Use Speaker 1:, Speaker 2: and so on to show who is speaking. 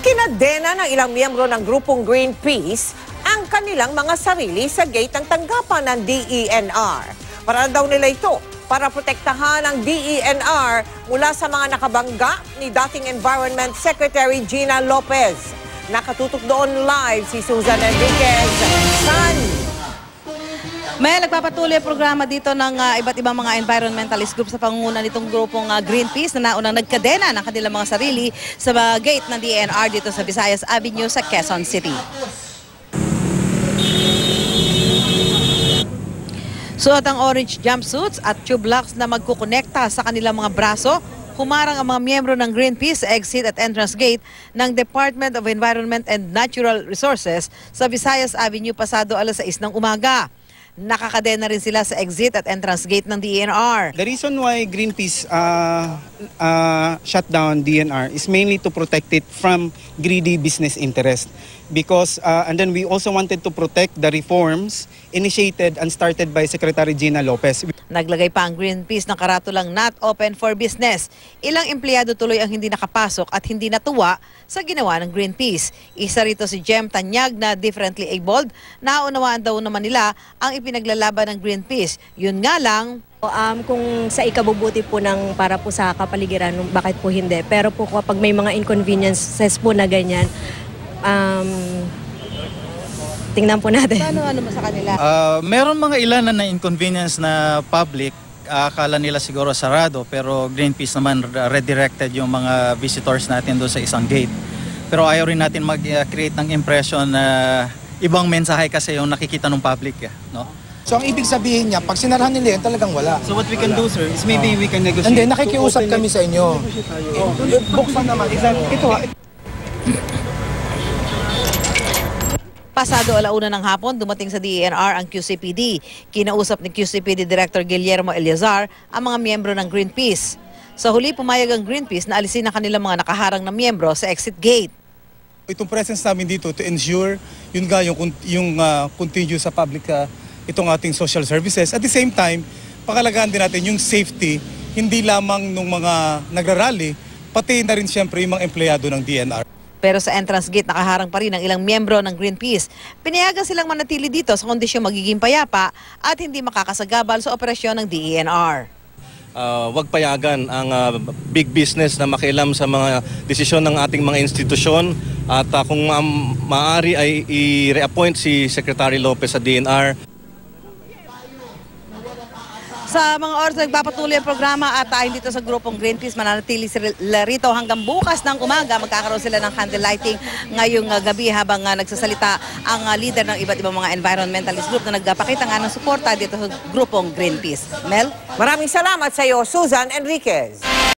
Speaker 1: Ikinadena ng ilang miyembro ng grupong Greenpeace ang kanilang mga sarili sa gate ng tanggapan ng DENR. Para daw nila ito para protektahan ang DENR mula sa mga nakabangga ni dating Environment Secretary Gina Lopez. Nakatutok doon live si Susan Enriquez. San?
Speaker 2: May nagpapatuloy ang programa dito ng iba't ibang mga environmentalist group sa pangunguna nitong grupong Greenpeace na naunang nagkadena ng kanilang mga sarili sa gate ng DENR dito sa Visayas Avenue sa Quezon City. Suot ang orange jumpsuits at tube locks na magkukonekta sa kanilang mga braso, humarang ang mga miyembro ng Greenpeace sa exit at entrance gate ng Department of Environment and Natural Resources sa Visayas Avenue pasado alas 6 ng umaga. Nakakadena rin sila sa exit at entrance gate ng DENR.
Speaker 3: The reason why Greenpeace shut down DENR is mainly to protect it from greedy business interest. Because, and then we also wanted to protect the reforms initiated and started by Secretary Gina Lopez.
Speaker 2: Naglagay pa ang Greenpeace ng karatulang not open for business. Ilang empleyado tuloy ang hindi nakapasok at hindi natuwa sa ginawa ng Greenpeace. Isa rito si Jem Tanyag na differently abled. Naunawaan daw naman nila ang ipinaglalaban ng Greenpeace. Yun nga lang,
Speaker 4: kung sa ikabubuti po ng para po sa kapaligiran, bakit po hindi? Pero po kapag may mga inconveniences po na ganyan, tingnan po natin.
Speaker 2: ano mo sa kanila?
Speaker 5: Meron mga ilan na inconvenience na public. Akala nila siguro sarado pero Greenpeace naman redirected yung mga visitors natin doon sa isang gate. Pero ayaw rin natin mag-create ng impression na ibang mensahe kasi yung nakikita ng public. No?
Speaker 6: So ang ibig sabihin niya, pag sinarahan nila yan, talagang wala.
Speaker 3: So what we can do, sir, is maybe we can negotiate.
Speaker 6: Hindi, nakikiusap kami sa inyo. Buksan naman. Ito.
Speaker 2: Pasado alauna ng hapon, dumating sa DENR ang QCPD. Kinausap ni QCPD Director Guillermo Eliazar ang mga miyembro ng Greenpeace. Sa huli, pumayag ang Greenpeace na alisin ang kanilang mga nakaharang na miyembro sa exit gate.
Speaker 7: Itong presence namin dito to ensure yung continue sa public itong ating social services. At the same time, pakalagaan din natin yung safety, hindi lamang ng mga nagrarally, pati na rin siyempre yung mga empleyado ng DENR.
Speaker 2: Pero sa entrance gate nakaharang pa rin ang ilang miyembro ng Greenpeace. Pinayagan silang manatili dito sa kondisyong magiging payapa at hindi makakasagabal sa operasyon ng DENR.
Speaker 8: Huwag payagan ang big business na makialam sa mga desisyon ng ating mga institusyon at kung maaari ay i-reappoint si Secretary Lopez sa DENR.
Speaker 2: Sa mga oras na nagpapatuloy ang programa at tayo dito sa grupong Greenpeace, mananatili sila rito hanggang bukas ng umaga. Magkakaroon sila ng candle lighting ngayong gabi habang nagsasalita ang leader ng iba't ibang mga environmentalist group na nagpapakita nga ng suporta dito sa grupong Greenpeace. Mel?
Speaker 1: Maraming salamat sa iyo, Susan Enriquez.